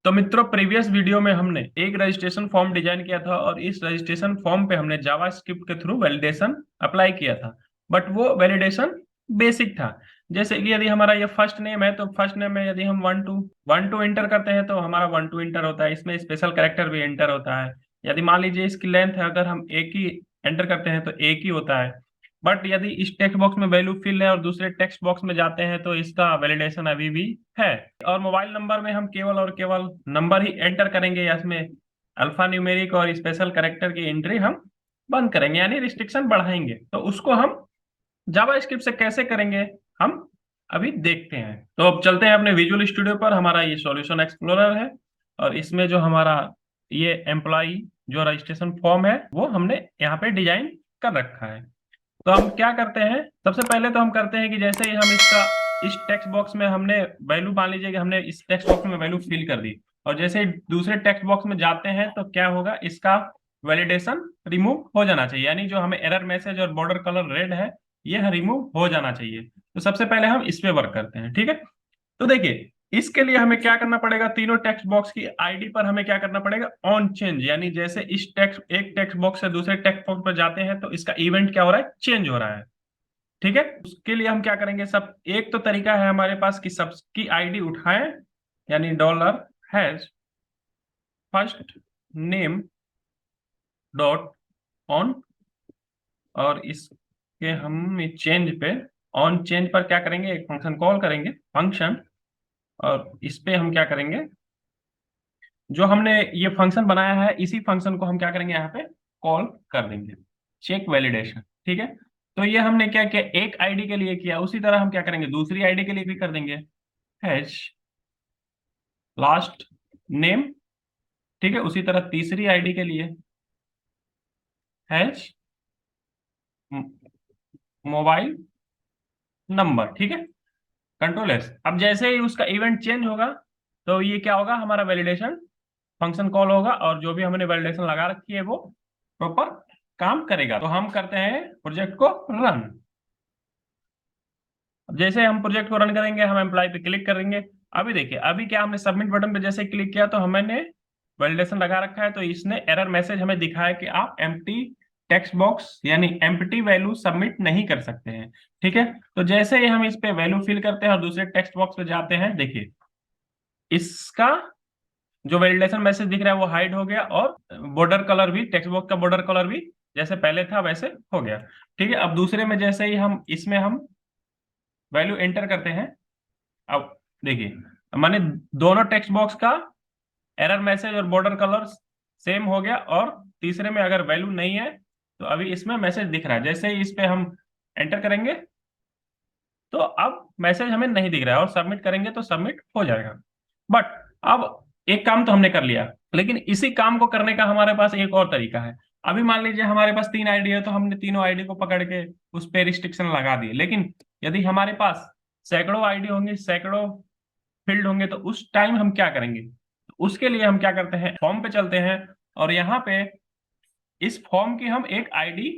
तो मित्रों, previous video में हमने एक रजिस्ट्रेशन फॉर्म डिजाइन किया था और इस रजिस्ट्रेशन फॉर्म पे हमने जावास्क्रिप्ट के थ्रू वैलिडेशन अप्लाई किया था। बट वो वैलिडेशन बेसिक था। जैसे कि यदि हमारा ये फर्स्ट नेम है तो फर्स्ट नेम में यदि हम वन टू इंटर करते हैं तो हमारा वन टू इंटर होता है, इसमें स्पेशल कैरेक्टर भी एंटर होता है। यदि मान लीजिए इसकी लेंथ है, अगर हम एक ही एंटर करते हैं तो एक ही होता है। बट यदि इस टेक्स्ट बॉक्स में वैल्यू फिल है और दूसरे टेक्स्ट बॉक्स में जाते हैं तो इसका वैलिडेशन अभी भी है। और मोबाइल नंबर में हम केवल और केवल नंबर ही एंटर करेंगे या इसमें अल्फा न्यूमेरिक और स्पेशल कैरेक्टर की एंट्री हम बंद करेंगे, यानी रिस्ट्रिक्शन बढ़ाएंगे। तो उसको हम जावास्क्रिप्ट से कैसे करेंगे, हम अभी देखते हैं। तो अब चलते हैं अपने विजुअल स्टूडियो पर। हमारा ये सॉल्यूशन एक्सप्लोरर है और इसमें जो हमारा ये एम्प्लॉय जो रजिस्ट्रेशन फॉर्म है वो हमने यहाँ पे डिजाइन कर रखा है। तो हम क्या करते हैं, सबसे पहले तो हम करते हैं कि जैसे ही हम इसका इस टेक्स्ट बॉक्स में हमने वैल्यू, मान लीजिए कि हमने इस टेक्स्ट बॉक्स में वैल्यू फिल कर दी और जैसे ही दूसरे टेक्स्ट बॉक्स में जाते हैं तो क्या होगा, इसका वैलिडेशन रिमूव हो जाना चाहिए, यानी जो हमें एरर मैसेज और बॉर्डर कलर रेड है ये रिमूव हो जाना चाहिए। तो सबसे पहले हम इस पे वर्क करते हैं, ठीक है। तो देखिए, इसके लिए हमें क्या करना पड़ेगा, तीनों टेक्स्ट बॉक्स की आईडी पर हमें क्या करना पड़ेगा, ऑन चेंज, यानी जैसे इस टेक्स्ट एक टेक्स्ट बॉक्स से दूसरे टेक्स्ट बॉक्स पर जाते हैं तो इसका इवेंट क्या हो रहा है, चेंज हो रहा है। ठीक है, उसके लिए हम क्या करेंगे, सब एक तो तरीका है हमारे पास कि सबकी आईडी उठाएं, यानी dollar hash first name dot on, और इसके हम चेंज पे ऑन चेंज पर क्या करेंगे, एक फंक्शन कॉल करेंगे फंक्शन, और इस पे हम क्या करेंगे, जो हमने ये फंक्शन बनाया है इसी फंक्शन को हम क्या करेंगे, यहाँ पे कॉल कर देंगे, चेक वैलिडेशन। ठीक है, तो ये हमने क्या किया, एक आईडी के लिए किया, उसी तरह हम क्या करेंगे दूसरी आईडी के लिए भी कर देंगे, हैश लास्ट नेम। ठीक है, उसी तरह तीसरी आईडी के लिए हैश मोबाइल नंबर। ठीक है, कंट्रोल एस। अब जैसे ही उसका इवेंट चेंज होगा तो ये क्या होगा, हमारा वैलिडेशन फंक्शन कॉल होगा और जो भी हमने वैलिडेशन लगा रखी है वो प्रॉपर काम करेगा। तो हम करते हैं प्रोजेक्ट को रन। अब जैसे हम प्रोजेक्ट को रन करेंगे, हम एम्प्लॉय पे क्लिक करेंगे। अभी देखिए, अभी क्या हमने सबमिट बटन पे जैसे क्लिक किया तो हमने वैलिडेशन लगा रखा है, तो इसने एरर मैसेज हमें दिखाया कि आप एम्प्टी टेक्स्ट बॉक्स यानी एम्प्टी वैल्यू सबमिट नहीं कर सकते हैं। ठीक है, तो जैसे ही हम इस पे वैल्यू फिल करते हैं और दूसरे टेक्स्ट बॉक्स पे जाते हैं, देखिए इसका जो वैलिडेशन मैसेज दिख रहा है वो हाइड हो गया और बॉर्डर कलर भी, टेक्स्ट बॉक्स का बॉर्डर कलर भी जैसे पहले था वैसे हो गया। ठीक है, अब दूसरे में जैसे ही हम इसमें हम वैल्यू एंटर करते हैं, अब देखिए माने दोनों टेक्स्ट बॉक्स का एरर मैसेज और बॉर्डर कलर सेम हो गया, और तीसरे में अगर वैल्यू नहीं है तो अभी इसमें मैसेज दिख रहा है। जैसे ही इस पे हम एंटर करेंगे तो अब मैसेज हमें नहीं दिख रहा है और सबमिट करेंगे तो सबमिट हो जाएगा। बट अब एक काम तो हमने कर लिया, लेकिन इसी काम को करने का हमारे पास एक और तरीका है। अभी मान लीजिए हमारे पास तीन आईडी है तो हमने तीनों आईडी को पकड़ के उस पर रिस्ट्रिक्शन लगा दिए, लेकिन यदि हमारे पास सैकड़ों आईडी होंगे, सैकड़ों फील्ड होंगे, तो उस टाइम हम क्या करेंगे, तो उसके लिए हम क्या करते हैं, फॉर्म पे चलते हैं और यहाँ पे इस फॉर्म की हम एक आईडी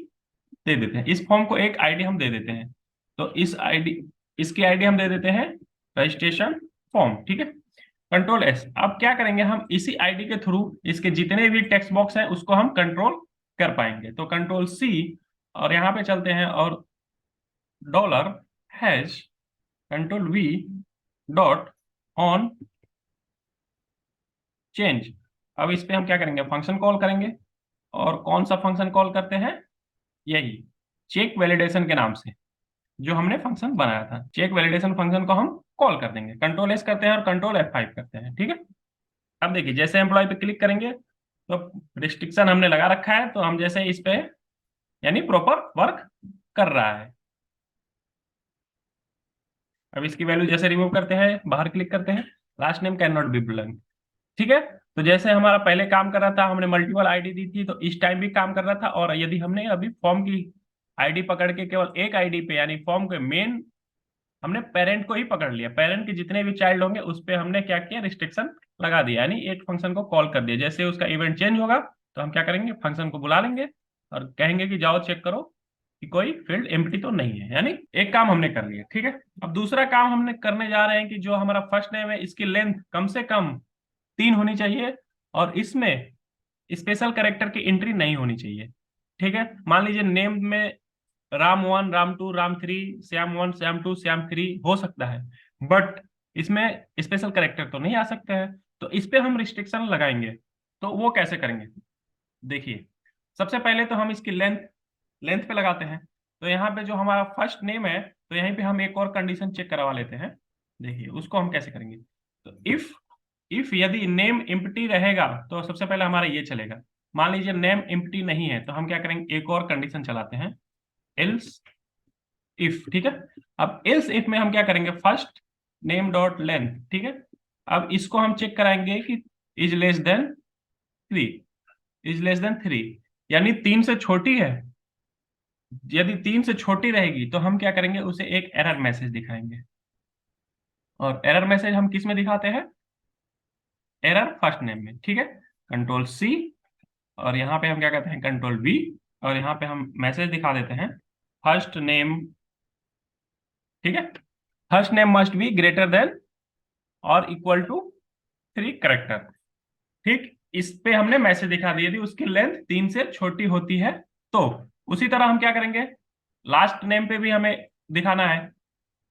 दे देते हैं, इस फॉर्म को एक आईडी हम दे देते हैं। तो इस आईडी इसकी आईडी हम दे देते हैं रजिस्ट्रेशन फॉर्म। ठीक है, कंट्रोल एस। अब क्या करेंगे, हम इसी आईडी के थ्रू इसके जितने भी टेक्स्ट बॉक्स हैं उसको हम कंट्रोल कर पाएंगे। तो कंट्रोल सी और यहाँ पे चलते हैं और dollar hash control V dot on change. अब इस पे हम क्या करेंगे, फंक्शन कॉल करेंगे, और कौन सा फंक्शन कॉल करते हैं, यही चेक वैलिडेशन के नाम से जो हमने फंक्शन बनाया था, चेक वैलिडेशन फंक्शन को हम कॉल कर देंगे। कंट्रोल एस करते हैं और कंट्रोल F5 करते हैं। ठीक है, अब देखिए जैसे एम्प्लॉय पे क्लिक करेंगे तो रिस्ट्रिक्शन हमने लगा रखा है, तो हम जैसे इस पे यानी प्रॉपर वर्क कर रहा है। अब इसकी वैल्यू जैसे रिमूव करते हैं, बाहर क्लिक करते हैं, last name can not be belong. ठीक है, तो जैसे हमारा पहले काम कर रहा था, हमने मल्टीपल आईडी दी थी, तो इस टाइम भी काम कर रहा था। और यदि हमने अभी फॉर्म की आईडी पकड़ के केवल एक आईडी पे यानी फॉर्म के मेन हमने पेरेंट को ही पकड़ लिया, पेरेंट के जितने भी चाइल्ड होंगे उस पे हमने क्या किया, रिस्ट्रिक्शन लगा दिया, यानी एक फंक्शन को कॉल कर दिया। जैसे उसका इवेंट चेंज होगा तो हम क्या करेंगे, फंक्शन को बुला लेंगे और कहेंगे कि जाओ चेक करो कि कोई फील्ड एम्प्टी तो नहीं है, यानी एक काम हमने कर लिया। ठीक है, अब दूसरा काम हमने करने जा रहे हैं कि जो हमारा फर्स्ट नेम है इसकी लेंथ कम से कम 3 होनी चाहिए, और इसमें स्पेशल कैरेक्टर की एंट्री नहीं होनी चाहिए। ठीक है, मान लीजिए नेम में राम 1, राम 2, राम 3, श्याम 1, श्याम 2, श्याम 3 हो सकता है, बट इसमें स्पेशल कैरेक्टर तो नहीं आ सकता है। तो इस पे हम रिस्ट्रिक्शन लगाएंगे। तो वो कैसे करेंगे, देखिए। सबसे पहले तो हम इसकी लेंथ लेंथ पे लगाते हैं। तो यहाँ पे जो हमारा फर्स्ट नेम है, तो यहीं पे हम एक और कंडीशन चेक करवा लेते हैं। देखिए उसको हम कैसे करेंगे। तो इफ इफ यदि नेम एम्प्टी रहेगा तो सबसे पहले हमारा ये चलेगा। मान लीजिए नेम एम्प्टी नहीं है, तो हम क्या करेंगे, एक और कंडीशन चलाते हैं, एल्स इफ। ठीक है, अब एल्स इफ में हम क्या करेंगे, फर्स्ट नेम डॉट लेंथ। ठीक है, अब इसको हम चेक कराएंगे कि is less then 3, is less then 3, यानी 3 से छोटी है। यदि 3 से छोटी रहेगी तो हम क्या करेंगे, उसे एक एरर मैसेज दिखाएंगे। और एरर मैसेज हम किस में दिखाते हैं, एरर फर्स्ट नेम में। ठीक है, कंट्रोल C, और यहाँ पे हम क्या कहते हैं, कंट्रोल V, और यहाँ पे हम मैसेज दिखा देते हैं फर्स्ट नेम। ठीक है, first name must be greater than और इक्वल टू 3 करेक्टर। ठीक, इस पे हमने मैसेज दिखा दी, यदि उसकी लेंथ 3 से छोटी होती है तो। उसी तरह हम क्या करेंगे, लास्ट नेम पे भी हमें दिखाना है,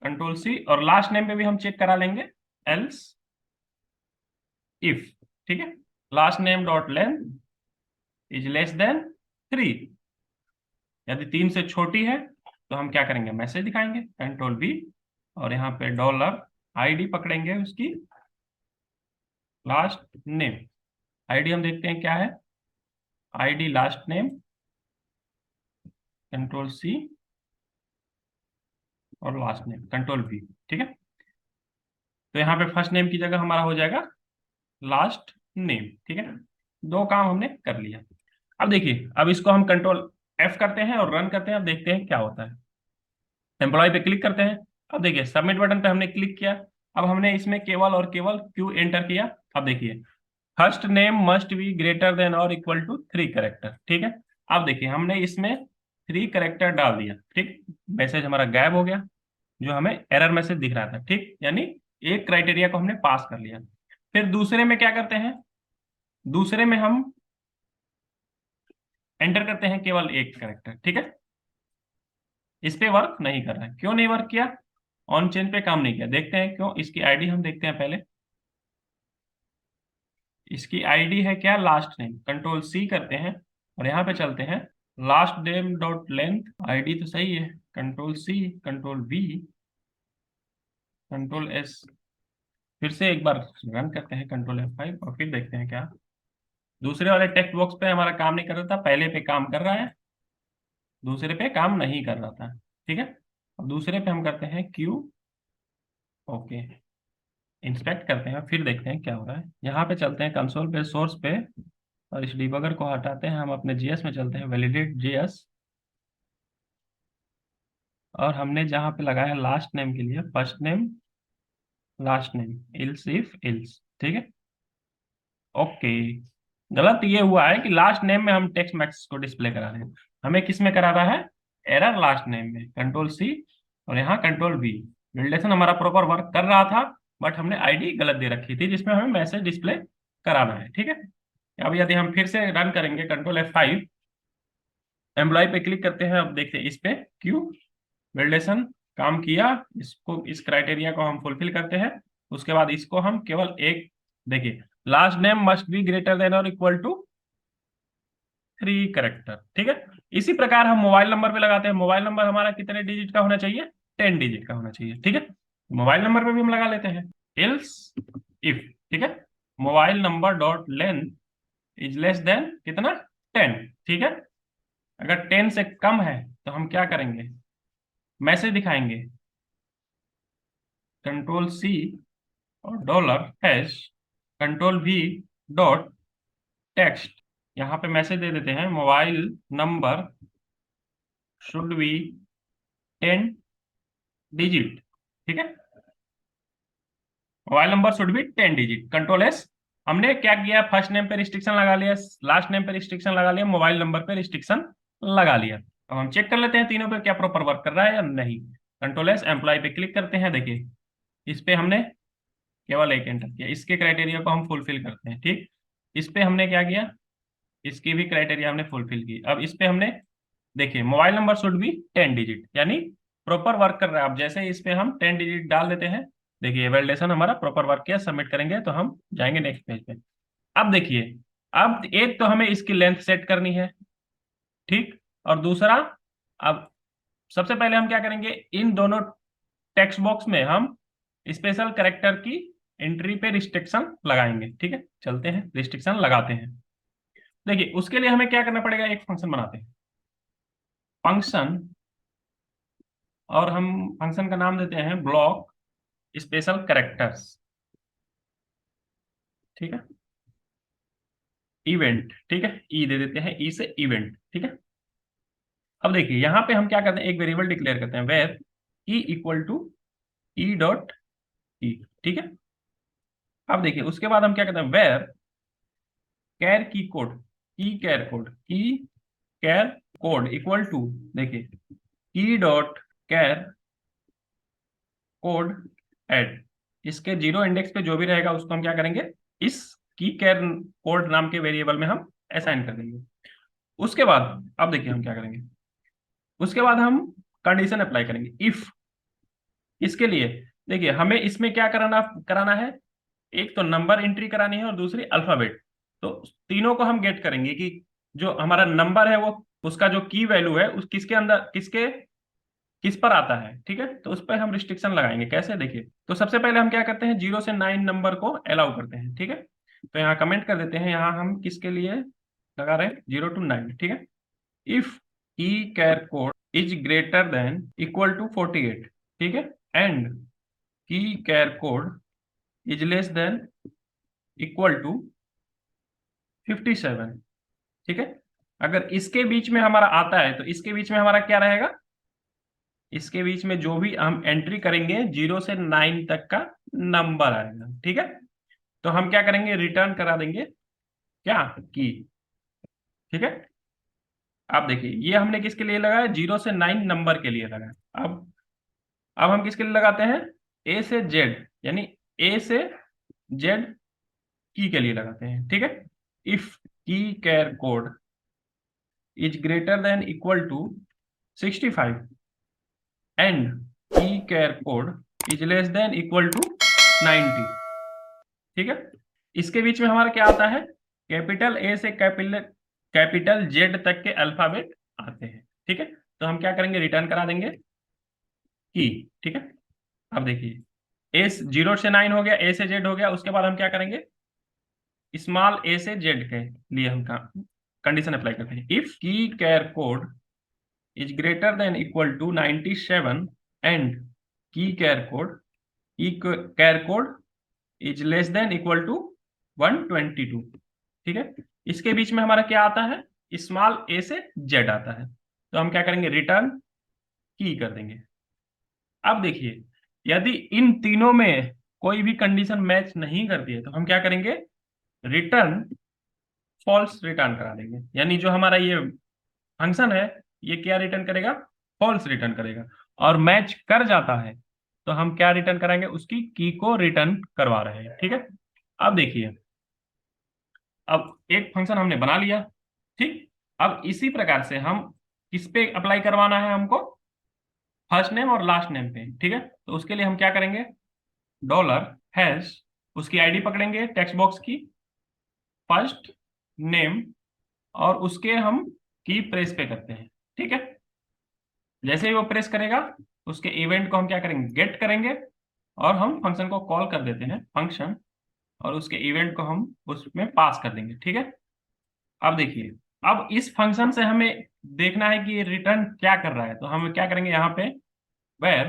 कंट्रोल C, और लास्ट नेम पे भी हम चेक करा लेंगे, एल्स इफ। ठीक है, last name dot length is less then 3, यदि 3 से छोटी है तो हम क्या करेंगे, मैसेज दिखाएंगे, कंट्रोल V, और यहाँ पे $ID पकड़ेंगे उसकी लास्ट नेम। ID हम देखते हैं क्या है, ID last name, control C, और लास्ट नेम कंट्रोल V। ठीक है, तो यहाँ पे फर्स्ट नेम की जगह हमारा हो जाएगा लास्ट नेम। ठीक है, दो काम हमने कर लिया। अब देखिए, अब इसको हम कंट्रोल F करते हैं और रन करते हैं, अब देखते हैं क्या होता है। एम्प्लॉय पे क्लिक करते हैं, अब देखिए सबमिट बटन पे हमने क्लिक किया। अब हमने इसमें केवल और केवल Q एंटर किया। अब देखिए, first name must be greater than और इक्वल टू 3 करेक्टर। ठीक है, अब देखिए हमने इसमें 3 करेक्टर डाल दिया। ठीक, मैसेज हमारा गायब हो गया, जो हमें एरर मैसेज दिख रहा था। ठीक, यानी एक क्राइटेरिया को हमने पास कर लिया। फिर दूसरे में क्या करते हैं, दूसरे में हम एंटर करते हैं केवल एक करेक्टर। ठीक है, इस पे वर्क नहीं कर रहा है। क्यों नहीं वर्क किया, ऑन चेंज पे काम नहीं किया, देखते हैं क्यों। इसकी आईडी हम देखते हैं पहले। इसकी आईडी है क्या, लास्ट नेम, कंट्रोल C करते हैं और यहाँ पे चलते हैं, last name dot length, ID तो सही है, control C, control V, control S। फिर से एक बार रन करते हैं, कंट्रोल F5, और फिर देखते हैं क्या। दूसरे वाले टेक्स्ट बॉक्स पे हमारा काम नहीं कर रहा था, पहले पे काम कर रहा है, दूसरे पे काम नहीं कर रहा था। ठीक है, अब दूसरे पे हम करते हैं Q, ओके, इंस्पेक्ट करते हैं, फिर देखते हैं क्या हो रहा है। यहाँ पे चलते हैं कंसोल पे, सोर्स पे, और इस डिबगर को हटाते हैं, हम अपने जीएस में चलते हैं, वैलिडेट जीएस, और हमने जहाँ पे लगाया लास्ट नेम के लिए first name last name, ills if ills. ठीक है, ओके। गलत ये हुआ है कि लास्ट नेम में हम टेक्स्ट मैक्स को डिस्प्ले करा रहे हैं, हमें किस में करा रहा है, एरर लास्ट नेम में, कंट्रोल C, और यहाँ कंट्रोल V। वैलिडेशन हमारा प्रॉपर वर्क कर रहा था, बट हमने आईडी गलत दे रखी थी जिसमें हमें मैसेज डिस्प्ले कराना है। ठीक है, अब यदि हम फिर से रन करेंगे, कंट्रोल F5, एम्प्लॉय पे क्लिक करते हैं, अब देखते हैं इस पे क्यू वैलिडेशन काम किया, इसको इस क्राइटेरिया को हम फुलफिल करते हैं। उसके बाद इसको हम केवल एक, देखिए last name must be greater than और इक्वल टू 3 करेक्टर। ठीक है, इसी प्रकार हम मोबाइल नंबर पे लगाते हैं। मोबाइल नंबर हमारा कितने डिजिट का होना चाहिए, 10 डिजिट का होना चाहिए। ठीक है, मोबाइल नंबर पे भी हम लगा लेते हैं, एल्स इफ। ठीक है, mobile number dot length is less then कितना, 10। ठीक है, अगर 10 से कम है तो हम क्या करेंगे, मैसेज दिखाएंगे, कंट्रोल C और $, कंट्रोल V डॉट टेक्स्ट। यहाँ पे मैसेज दे देते हैं, mobile number should be 10 digit. ठीक है, mobile number should be 10 digit, control S। हमने क्या किया, फर्स्ट नेम पे रिस्ट्रिक्शन लगा लिया, लास्ट नेम पे रिस्ट्रिक्शन लगा लिया, मोबाइल नंबर पे रिस्ट्रिक्शन लगा लिया। अब हम चेक कर लेते हैं तीनों पे क्या प्रॉपर वर्क कर रहा है या नहीं। कंट्रोल S, एम्प्लॉय पे क्लिक करते हैं, देखिए इस पे हमने केवल एक एंटर किया, इसके क्राइटेरिया को हम फुलफिल करते हैं। ठीक, इस पे हमने क्या किया, इसकी भी क्राइटेरिया हमने फुलफिल की। अब इस पे हमने देखिए mobile number should be 10 digit, यानी प्रॉपर वर्क कर रहा है। अब जैसे ही इस पे हम 10 डिजिट डाल देते हैं, देखिए वैलिडेशन हमारा प्रॉपर वर्क किया, सबमिट करेंगे तो हम जाएंगे नेक्स्ट पेज पे। अब देखिए, अब एक तो हमें इसकी लेंथ सेट करनी है, ठीक, और दूसरा, अब सबसे पहले हम क्या करेंगे, इन दोनों टेक्स्ट बॉक्स में हम स्पेशल कैरेक्टर की एंट्री पे रिस्ट्रिक्शन लगाएंगे। ठीक है, चलते हैं रिस्ट्रिक्शन लगाते हैं। देखिए उसके लिए हमें क्या करना पड़ेगा, एक फंक्शन बनाते हैं, फंक्शन, और हम फंक्शन का नाम देते हैं ब्लॉक स्पेशल कैरेक्टर्स। ठीक है, इवेंट, ठीक है, ई दे देते हैं, ई से इवेंट। ठीक है, अब देखिए यहां पे हम क्या करते हैं, एक वेरिएबल डिक्लेयर करते हैं var E equal to E dot E. ठीक है, अब देखिए उसके बाद हम क्या करते हैं, वेर कैर की code, key char code, key char code equal to, देखिए की डॉट कैर कोड ऐड, इसके 0 इंडेक्स पे जो भी रहेगा उसको हम क्या करेंगे, इस की कैर कोड नाम के वेरिएबल में हम असाइन कर देंगे। उसके बाद अब देखिए हम क्या करेंगे, उसके बाद हम कंडीशन अप्लाई करेंगे इफ। इसके लिए देखिए हमें इसमें क्या कराना कराना है, एक तो नंबर एंट्री करानी है और दूसरी अल्फाबेट। तो तीनों को हम गेट करेंगे कि जो हमारा नंबर है वो, उसका जो की वैल्यू है उस किसके अंदर, किसके किस पर आता है। ठीक है, तो उस पर हम रिस्ट्रिक्शन लगाएंगे। कैसे, देखिए तो सबसे पहले हम क्या करते हैं, 0 से 9 नंबर को अलाउ करते हैं। ठीक है, तो यहाँ कमेंट कर देते हैं, यहाँ हम किसके लिए लगा रहे हैं, 0 to 9। ठीक है, if e char code is greater than equal to 48। ठीक है, and key char code is less than equal to 57। ठीक है, अगर इसके बीच में हमारा आता है तो इसके बीच में हमारा क्या रहेगा, इसके बीच में जो भी हम एंट्री करेंगे 0 से 9 तक का नंबर आएगा। ठीक है, तो हम क्या करेंगे, रिटर्न करा देंगे क्या की। ठीक है, अब देखिए ये हमने किसके लिए लगाया, 0 से 9 नंबर के लिए लगाया। अब हम किसके लिए लगाते हैं, ए से जेड, यानी ए से जेड की के लिए लगाते हैं। ठीक है, if key char code is greater than equal to 65 and key char code is less than equal to 90। ठीक है, इसके बीच में हमारा क्या आता है, कैपिटल ए से कैपिटल कैपिटल जेड तक के अल्फाबेट आते हैं। ठीक है, तो हम क्या करेंगे, रिटर्न करा देंगे की। ठीक है, अब देखिए ए 0 से 9 हो गया, ए से जेड हो गया, उसके बाद हम क्या करेंगे, स्मॉल ए से जेड के लिए हम कंडीशन अप्लाई करते हैं, if key char code is greater than equal to 97 and key char code, key char code is less than equal to 122। ठीक है, इसके बीच में हमारा क्या आता है, स्मॉल ए से जेड आता है, तो हम क्या करेंगे, रिटर्न की कर देंगे। अब देखिए यदि इन तीनों में कोई भी कंडीशन मैच नहीं करती है तो हम क्या करेंगे, रिटर्न फॉल्स रिटर्न करा देंगे, यानी जो हमारा ये फंक्शन है ये क्या रिटर्न करेगा, फॉल्स रिटर्न करेगा। और मैच कर जाता है तो हम क्या रिटर्न कराएंगे, उसकी की को रिटर्न करवा रहे हैं। ठीक है, अब देखिए, अब एक फंक्शन हमने बना लिया। ठीक, अब इसी प्रकार से हम किस पे अप्लाई करवाना है हमको, फर्स्ट नेम और लास्ट नेम पे। ठीक है, तो उसके लिए हम क्या करेंगे, डॉलर हैश, उसकी आईडी पकड़ेंगे टेक्स्ट बॉक्स की, फर्स्ट नेम, और उसके हम की प्रेस पे करते हैं। ठीक है, जैसे ही वो प्रेस करेगा उसके इवेंट को हम क्या करेंगे, गेट करेंगे, और हम फंक्शन को कॉल कर देते हैं फंक्शन, और उसके इवेंट को हम उसमें पास कर देंगे। ठीक है, अब देखिए, अब इस फंक्शन से हमें देखना है कि ये रिटर्न क्या कर रहा है, तो हम क्या करेंगे, यहाँ पे where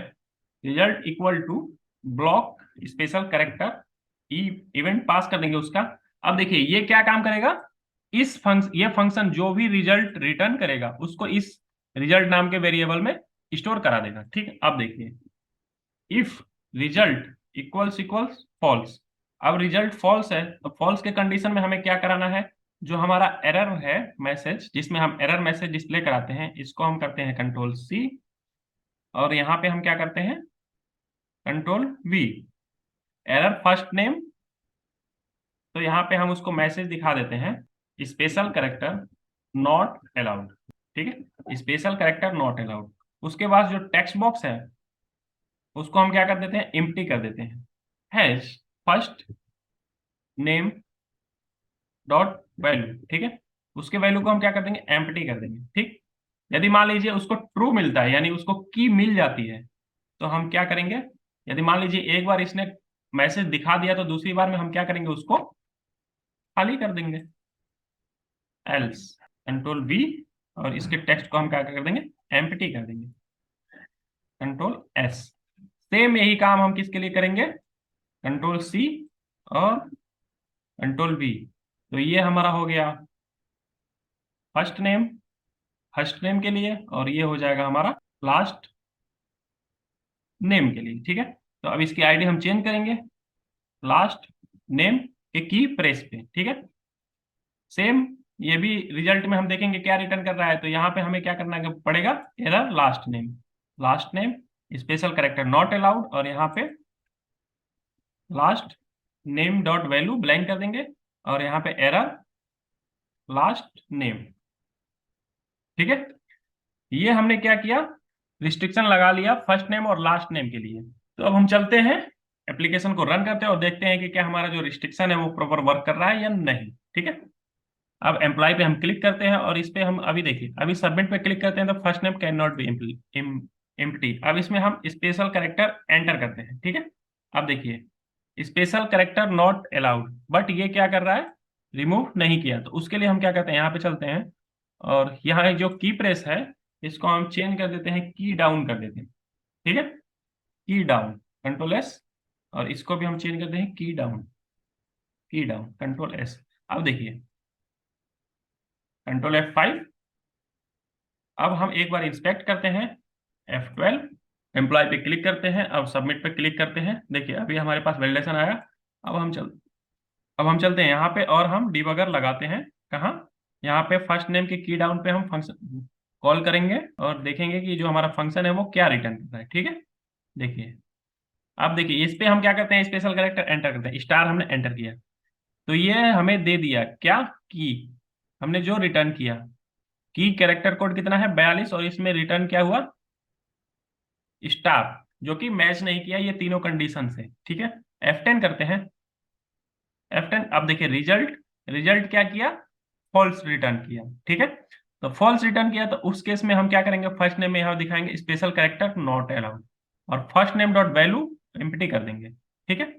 result equal to block special character e, event pass कर देंगे उसका। अब देखिए ये क्या काम करेगा, इस फंक्शन, ये फंक्शन जो भी रिजल्ट रिटर्न करेगा उसको इस रिजल्ट नाम के वेरिएबल में स्टोर करा देगा। ठीक है, अब देखिए if result equals equals false, अब रिजल्ट फॉल्स है तो फॉल्स के कंडीशन में हमें क्या कराना है, जो हमारा एरर है मैसेज, जिसमें हम एरर मैसेज डिस्प्ले कराते हैं, इसको हम करते हैं कंट्रोल सी, और यहाँ पे हम क्या करते हैं, control we. Error first name, तो यहाँ पे हम उसको मैसेज दिखा देते हैं स्पेशल कैरेक्टर नॉट अलाउड, ठीक है, स्पेशल कैरेक्टर नॉट अलाउड। उसके बाद जो टेक्स्ट बॉक्स है उसको हम क्या कर देते हैं, एम्प्टी कर देते हैं, hash first name dot value, ठीक है। उसके वैल्यू को हम क्या कर देंगे, एम्प्टी कर देंगे, ठीक। यदि मान लीजिए उसको ट्रू मिलता है, यानी उसको की मिल जाती है, तो हम क्या करेंगे, यदि मान लीजिए एक बार इसने मैसेज दिखा दिया तो दूसरी बार में हम क्या करेंगे, उसको खाली कर देंगे, एल्स कंट्रोल वी, और इसके टेक्स्ट को हम क्या कर देंगे, एम्प्टी कर देंगे, कंट्रोल एस। सेम यही काम हम किसके लिए करेंगे, कंट्रोल सी और कंट्रोल वी। तो ये हमारा हो गया फर्स्ट नेम के लिए, और ये हो जाएगा हमारा लास्ट नेम के लिए, ठीक है। तो अब इसकी आईडी हम चेंज करेंगे लास्ट नेम के की प्रेस पे, ठीक है। सेम ये भी रिजल्ट में हम देखेंगे क्या रिटर्न कर रहा है। तो यहाँ पे हमें क्या करना पड़ेगा, error last name special character not allowed, और यहाँ पे last name dot value blank कर देंगे, और यहाँ पे एरर लास्ट नेम, ठीक है। ये हमने क्या किया, रिस्ट्रिक्शन लगा लिया फर्स्ट नेम और लास्ट नेम के लिए। तो अब हम चलते हैं एप्लीकेशन को रन करते हैं और देखते हैं कि क्या हमारा जो रिस्ट्रिक्शन है वो प्रॉपर वर्क कर रहा है या नहीं, ठीक है। अब एम्प्लॉय पे हम क्लिक करते हैं और इस पे हम अभी देखिए, अभी सबमिट पे क्लिक करते हैं तो first name can not be empty. अब इसमें हम स्पेशल कैरेक्टर एंटर करते हैं, ठीक है। अब देखिए special character not allowed, but ये क्या कर रहा है, रिमूव नहीं किया। तो उसके लिए हम क्या करते हैं, यहाँ पे चलते हैं और यहाँ जो की प्रेस है इसको हम चेंज कर देते हैं, की डाउन कर देते हैं, ठीक है, की डाउन कंट्रोल एस, और इसको भी हम चेंज करते हैं की डाउन कंट्रोल एस। अब देखिए कंट्रोल F5। अब हम एक बार इंस्पेक्ट करते हैं F12, एम्प्लॉय पे क्लिक करते हैं, अब सबमिट पे क्लिक करते हैं। देखिए अभी हमारे पास वैलिडेशन आया। अब हम चलते हैं यहाँ पे और हम डिबगर लगाते हैं, कहाँ, यहाँ पे फर्स्ट नेम के की डाउन पे हम फंक्शन कॉल करेंगे और देखेंगे कि जो हमारा फंक्शन है वो क्या रिटर्न करता है, ठीक है। देखिए अब देखिए इस पे हम क्या करते हैं, स्पेशल कैरेक्टर एंटर करते हैं, स्टार हमने एंटर किया तो ये हमें दे दिया क्या, की। हमने जो रिटर्न किया की कैरेक्टर कोड कितना है 42, और इसमें रिटर्न क्या हुआ, स्टार, जो कि मैच नहीं किया ये तीनों कंडीशन से, ठीक है। F10 करते हैं, F10। अब देखिए रिजल्ट क्या किया, फॉल्स रिटर्न किया, ठीक है। तो फॉल्स रिटर्न किया तो उस केस में हम क्या करेंगे, फर्स्ट नेम में यहाँ दिखाएंगे स्पेशल कैरेक्टर नॉट अलाउड, और first name dot value empty कर देंगे, ठीक है।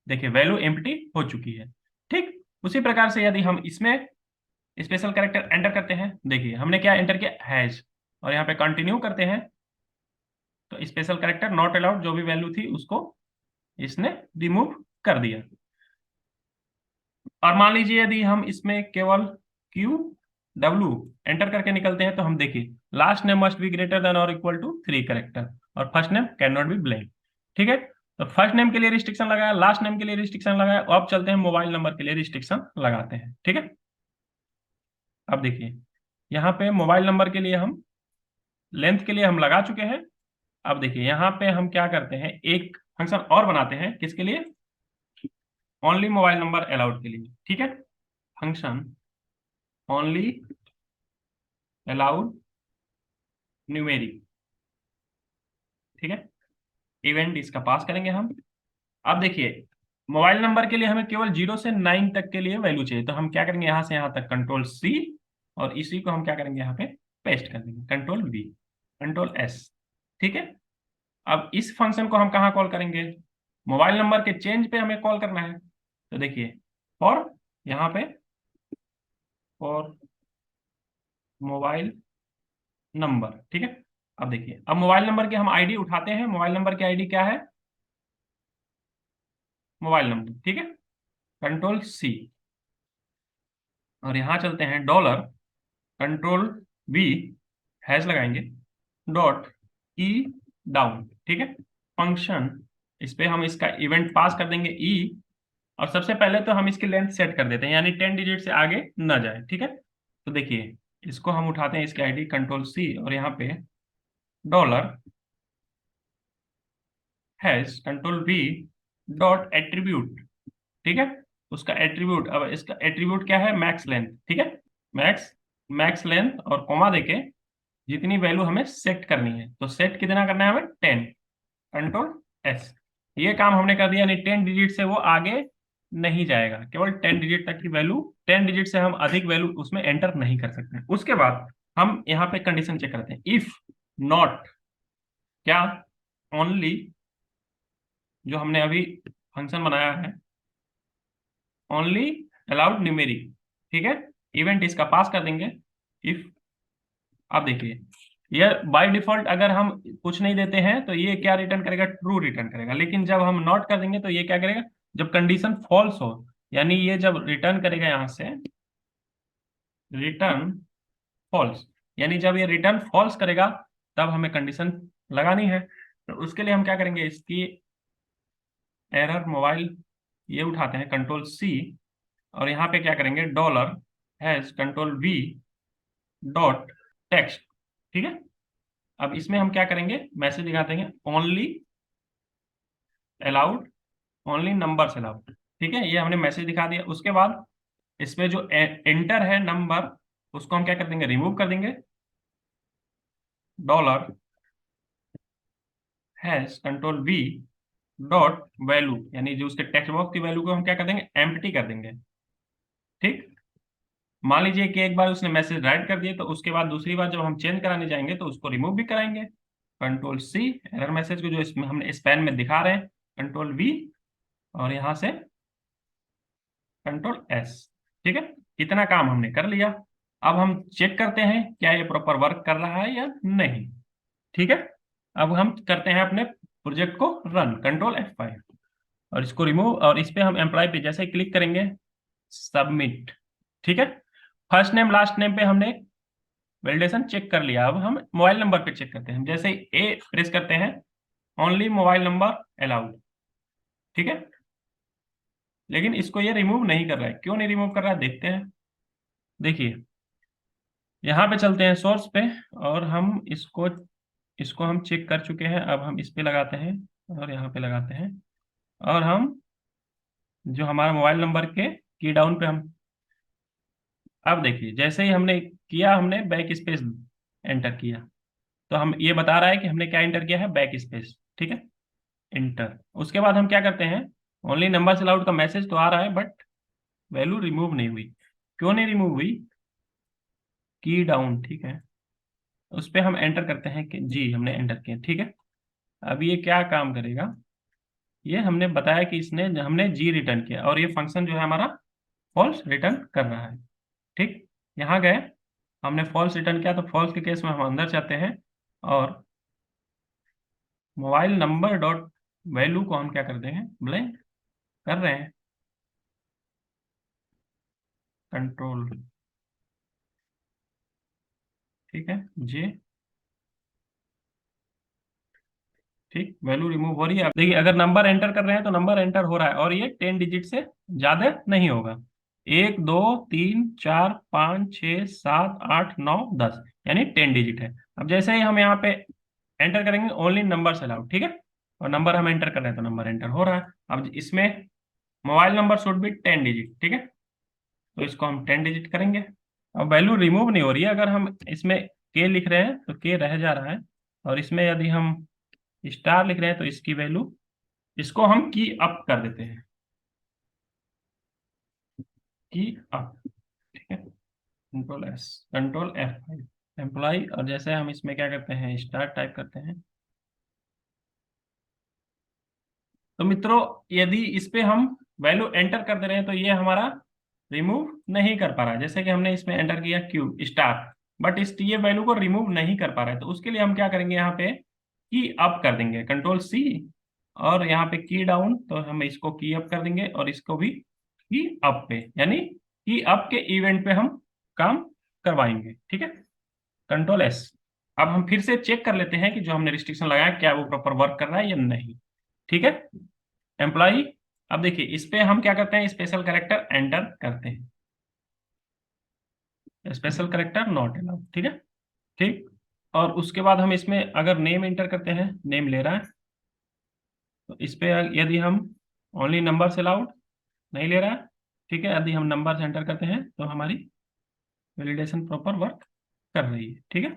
देखिए वैल्यू एम्प्टी हो चुकी है, ठीक। उसी प्रकार से यदि हम इसमें स्पेशल कैरेक्टर एंटर करते हैं, देखिए हमने क्या एंटर किया, हैज, और यहाँ पे कंटिन्यू करते हैं तो स्पेशल कैरेक्टर नॉट अलाउड जो भी वैल्यू थी उसको इसने रिमूव कर दिया। और मान लीजिए यदि हम इसमें केवल क्यू डब्ल्यू एंटर करके निकलते हैं तो हम देखिए last name must be greater than और इक्वल टू 3 कैरेक्टर, और first name can not be blank, ठीक है। तो फर्स्ट नेम के लिए रिस्ट्रिक्शन लगाया, लास्ट नेम के लिए रिस्ट्रिक्शन लगाया, अब चलते हैं मोबाइल नंबर के लिए रिस्ट्रिक्शन लगाते हैं, ठीक है। अब देखिए यहाँ पे मोबाइल नंबर के लिए हम लेंथ के लिए हम लगा चुके हैं। अब देखिए यहाँ पे हम क्या करते हैं, एक फंक्शन और बनाते हैं किसके लिए, ओनली मोबाइल नंबर अलाउड के लिए, ठीक है। फंक्शन ओनली अलाउड न्यूमेरिक, ठीक है। इवेंट इसका पास करेंगे हम। अब देखिए मोबाइल नंबर के लिए हमें केवल 0 से 9 तक के लिए वैल्यू चाहिए, तो हम क्या करेंगे, यहाँ से यहाँ तक कंट्रोल सी, और इसी को हम क्या करेंगे यहाँ पे पेस्ट कर देंगे, कंट्रोल वी कंट्रोल एस, ठीक है। अब इस फंक्शन को हम कहाँ कॉल करेंगे, मोबाइल नंबर के चेंज पे हमें कॉल करना है। तो देखिए फॉर, यहाँ पे फॉर मोबाइल नंबर, ठीक है। अब देखिए अब मोबाइल नंबर की हम आईडी उठाते हैं, मोबाइल नंबर की आईडी क्या है, मोबाइल नंबर, ठीक है, कंट्रोल सी, और यहां चलते हैं डॉलर कंट्रोल वी, हैश लगाएंगे डॉट ई डाउन, ठीक है। फंक्शन इस पे हम इसका इवेंट पास कर देंगे ई, और सबसे पहले तो हम इसकी लेंथ सेट कर देते हैं, यानी 10 डिजिट से आगे ना जाए, ठीक है। तो देखिए इसको हम उठाते हैं, इसकी आईडी कंट्रोल सी, और यहाँ पे dollar hash control V dot attribute, ठीक है। उसका एट्रीब्यूट, अब इसका एट्रीब्यूट क्या है, मैक्स लेंथ, ठीक है। मैक्स मैक्स लेंथ और कॉमा देके जितनी वैल्यू हमें सेट करनी है, तो सेट कितना करना है हमें, 10। कंट्रोल एस, ये काम हमने कर दिया, यानी 10 डिजिट से वो आगे नहीं जाएगा, केवल 10 डिजिट तक की वैल्यू, 10 डिजिट से हम अधिक वैल्यू उसमें एंटर नहीं कर सकते। उसके बाद हम यहाँ पे कंडीशन चेक करते हैं, इफ नॉट, क्या, ओनली, जो हमने अभी फंक्शन बनाया है, ओनली अलाउड न्यूमेरिक, ठीक है। इवेंट इसका पास कर देंगे इफ। आप देखिए, ये बाय डिफॉल्ट अगर हम कुछ नहीं देते हैं तो ये क्या रिटर्न करेगा, ट्रू रिटर्न करेगा। लेकिन जब हम नॉट कर देंगे तो ये क्या करेगा, जब कंडीशन फॉल्स हो, यानी ये जब रिटर्न करेगा यहां से रिटर्न फॉल्स, यानी जब ये रिटर्न फॉल्स करेगा तब हमें कंडीशन लगानी है। तो उसके लिए हम क्या करेंगे, इसकी एरर मोबाइल ये उठाते हैं, कंट्रोल सी, और यहाँ पे क्या करेंगे, dollar hash control V dot text, ठीक है। अब इसमें हम क्या करेंगे, मैसेज दिखा देंगे, only allowed, only numbers allowed, ठीक है। ये हमने मैसेज दिखा दिया। उसके बाद इसमें जो एंटर है नंबर, उसको हम क्या कर देंगे, रिमूव कर देंगे, dollar hash control V dot value, यानी जो उसके टेक्स्ट बॉक्स की वैल्यू को हम क्या कर देंगे, एम्प्टी कर देंगे, ठीक। मान लीजिए कि एक बार उसने मैसेज राइट कर दिए, तो उसके बाद दूसरी बार जब हम चेंज कराने जाएंगे तो उसको रिमूव भी कराएंगे, कंट्रोल सी, एरर मैसेज को जो इसमें हमने स्पैन में दिखा रहे हैं, कंट्रोल वी, और यहाँ से कंट्रोल एस, ठीक है। इतना काम हमने कर लिया। अब हम चेक करते हैं क्या ये प्रॉपर वर्क कर रहा है या नहीं, ठीक है। अब हम करते हैं अपने प्रोजेक्ट को रन, कंट्रोल F5, और इसको रिमूव, और इस पे हम एम्प्लॉय पे जैसे क्लिक करेंगे, सबमिट, ठीक है। फर्स्ट नेम लास्ट नेम पे हमने वैलिडेशन चेक कर लिया। अब हम मोबाइल नंबर पे चेक करते हैं, जैसे ए प्रेस करते हैं, ओनली मोबाइल नंबर अलाउड, ठीक है। लेकिन इसको ये रिमूव नहीं कर रहा है, क्यों नहीं रिमूव कर रहा है, देखते हैं। देखिए, यहाँ पे चलते हैं सोर्स पे, और हम इसको इसको हम चेक कर चुके हैं। अब हम इस पे लगाते हैं, और यहाँ पे लगाते हैं, और हम जो हमारा मोबाइल नंबर के की डाउन पे हम, अब देखिए जैसे ही हमने किया, हमने बैक स्पेस एंटर किया, तो हम ये बता रहा है कि हमने क्या एंटर किया है, बैक स्पेस, ठीक है, एंटर। उसके बाद हम क्या करते हैं, ओनली नंबर अलाउड का मैसेज तो आ रहा है, बट वैल्यू रिमूव नहीं हुई। क्यों नहीं रिमूव हुई, की डाउन, ठीक है, उस पर हम एंटर करते हैं कि जी हमने एंटर किया, ठीक है। अब ये क्या काम करेगा, ये हमने बताया कि इसने हमने जी रिटर्न किया, और ये फंक्शन जो है हमारा फॉल्स रिटर्न कर रहा है, ठीक। यहाँ गए, हमने फॉल्स रिटर्न किया, तो फॉल्स के केस में हम अंदर जाते हैं, और मोबाइल नंबर डॉट वैल्यू को हम क्या कर देंगे, ब्लैंक कर रहे हैं, कंट्रोल, ठीक है, जे, ठीक, वैल्यू रिमूव हो रही है। देखिए अगर नंबर एंटर कर रहे हैं तो नंबर एंटर हो रहा है, और ये 10 डिजिट से ज्यादा नहीं होगा, 1 2 3 4 5 6 7 8 9 10, यानी 10 डिजिट है। अब जैसे ही हम यहाँ पे एंटर करेंगे, ओनली नंबर से अलाउड, ठीक है, और नंबर हम एंटर कर रहे हैं तो नंबर एंटर हो रहा है। अब इसमें mobile number should be 10 digit, ठीक है, तो इसको हम 10 डिजिट करेंगे। अब वैल्यू रिमूव नहीं हो रही है, अगर हम इसमें के लिख रहे हैं तो के रह जा रहा है, और इसमें यदि हम स्टार लिख रहे हैं तो इसकी वैल्यू, इसको हम की अप कर देते हैं, की अप, ठीक है, control S, control F5, employ, और जैसे हम इसमें क्या करते हैं, स्टार टाइप करते हैं। तो मित्रों, यदि इस पे हम वैल्यू एंटर कर दे रहे हैं तो ये हमारा रिमूव नहीं कर पा रहा है, जैसे कि हमने इसमें एंटर किया क्यू स्टार, बट इस ये वैल्यू को रिमूव नहीं कर पा रहा है। तो उसके लिए हम क्या करेंगे, यहाँ पे की अप कर देंगे, कंट्रोल सी, और यहाँ पे की डाउन, तो हम इसको की अप कर देंगे, और इसको भी की अप पे, यानी की अप के इवेंट पे हम काम करवाएंगे, ठीक है, कंट्रोल एस। अब हम फिर से चेक कर लेते हैं कि जो हमने रिस्ट्रिक्शन लगाया क्या वो प्रॉपर वर्क कर रहा है या नहीं, ठीक है। एम्प्लॉई, अब देखिए इस पे हम क्या करते हैं, स्पेशल कैरेक्टर एंटर करते हैं, स्पेशल कैरेक्टर नॉट अलाउड, ठीक है, ठीक। और उसके बाद हम इसमें अगर नेम एंटर करते हैं, नेम ले रहा है, तो इस पे यदि हम ओनली नंबर अलाउड, नहीं ले रहा है। ठीक है, यदि हम नंबर एंटर करते हैं तो हमारी वैलिडेशन प्रॉपर वर्क कर रही है। ठीक है,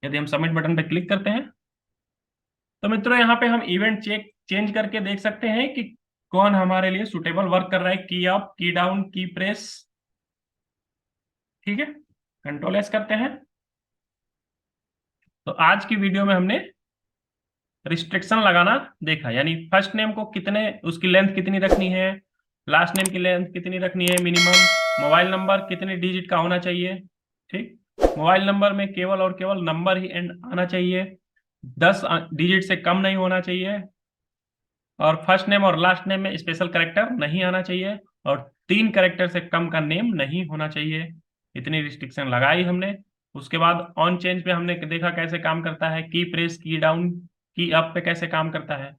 यदि हम सबमिट बटन पर क्लिक करते हैं तो मित्रों यहाँ पे हम इवेंट चेक चेंज करके देख सकते हैं कि कौन हमारे लिए सुटेबल वर्क कर रहा है। की अप, की डाउन, की प्रेस। ठीक है, कंट्रोल एस करते हैं। तो आज की वीडियो में हमने रिस्ट्रिक्शन लगाना देखा, यानी फर्स्ट नेम को कितने, उसकी लेंथ कितनी रखनी है, लास्ट नेम की लेंथ कितनी रखनी है मिनिमम, मोबाइल नंबर कितने डिजिट का होना चाहिए। ठीक, मोबाइल नंबर में केवल और केवल नंबर ही एंड आना चाहिए, 10 डिजिट से कम नहीं होना चाहिए, और फर्स्ट नेम और लास्ट नेम में स्पेशल कैरेक्टर नहीं आना चाहिए, और 3 कैरेक्टर से कम का नेम नहीं होना चाहिए। इतनी रिस्ट्रिक्शन लगाई हमने। उसके बाद ऑन चेंज पे हमने देखा कैसे काम करता है, की प्रेस, की डाउन, की अप पे कैसे काम करता है।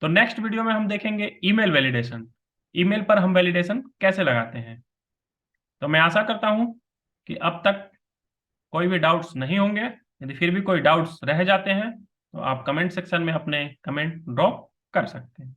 तो नेक्स्ट वीडियो में हम देखेंगे ईमेल वैलिडेशन, ईमेल पर हम वैलिडेशन कैसे लगाते हैं। तो मैं आशा करता हूं कि अब तक कोई भी डाउट्स नहीं होंगे। यदि फिर भी कोई डाउट्स रह जाते हैं तो आप कमेंट सेक्शन में अपने कमेंट ड्रॉप कर सकते हैं।